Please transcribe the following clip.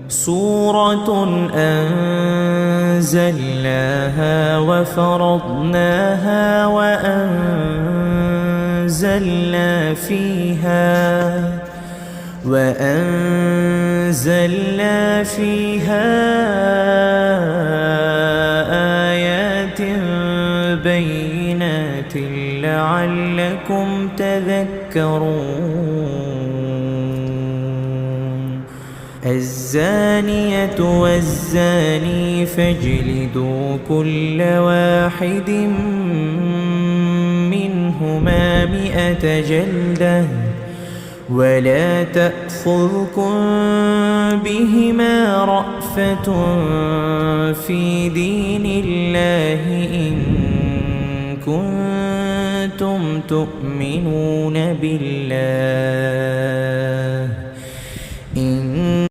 سورة أنزلناها وفرضناها وأنزلنا فيها آيات بينات لعلكم تذكرون. الزانية والزاني فاجلدوا كل واحد منهما 100 جلدة ولا تأخذكم بهما رأفة في دين الله إن كنتم تؤمنون بالله